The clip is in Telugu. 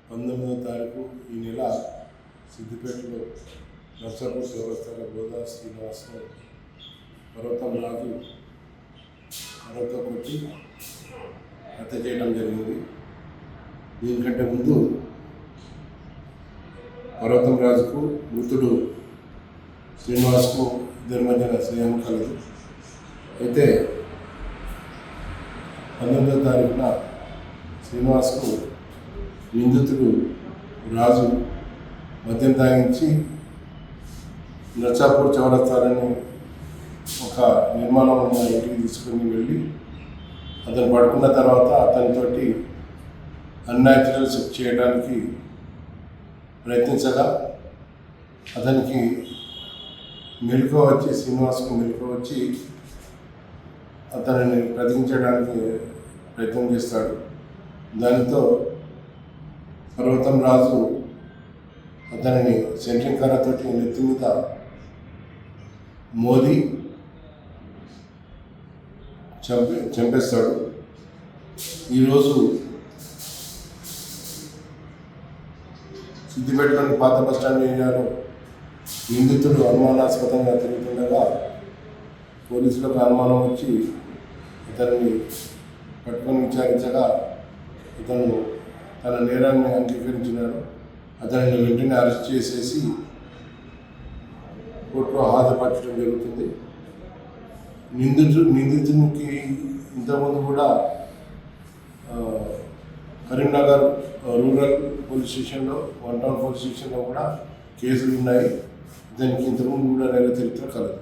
19వ తారీఖు ఈ నెల సిద్దిపేటలో నర్సాపూర్ చౌరస్తాలో గోదా శ్రీనివాస్ను పర్వతం రాజు కర్రతో కొట్టి హత్య చేయడం జరిగింది. దీనికంటే ముందు పర్వతం రాజుకు మృతుడు శ్రీనివాస్కు ఇద్దరి మధ్యన స్నేహం కలదు. అయితే 19వ తారీఖున శ్రీనివాస్కు నిందితుడు రాజు మద్యం తాగించి నర్సాపూర్ చౌరస్తాలని ఒక నిర్మాణం ఉన్న ఇంటికి తీసుకుని వెళ్ళి అతను పడుకున్న తర్వాత అతనితోటి అన్యాచురల్ సెక్స్ చేయడానికి ప్రయత్నించగా అతనికి మెలకువ వచ్చి శ్రీనివాస్కు మెలకువ వచ్చి అతనిని బ్రతికించడానికి ప్రయత్నం చేస్తాడు. దానితో పర్వతం రాజు అతనిని సెంట్రింగ్ కర్రతోటి నెత్తి మీద మోది చంపేస్తాడు. ఈరోజు సిద్దిపేటలోని పాత బస్టాండ్ ఏరియాలో నిందితుడు అనుమానాస్పదంగా తిరుగుతుండగా పోలీసులకు అనుమానం వచ్చి ఇతన్ని పట్టుకొని విచారించగా ఇతను తన నేరాన్ని అంగీకరించినాడు. అతనిని వెంటనే అరెస్ట్ చేసేసి కోర్టులో హాజరుపరచడం జరుగుతుంది. నిందితునికి ఇంతకుముందు కూడా కరీంనగర్ రూరల్ పోలీస్ స్టేషన్లో, వన్ టౌన్ పోలీస్ స్టేషన్లో కూడా కేసులు ఉన్నాయి. దానికి ఇంతకుముందు కూడా నెల చరిత్ర కలదు.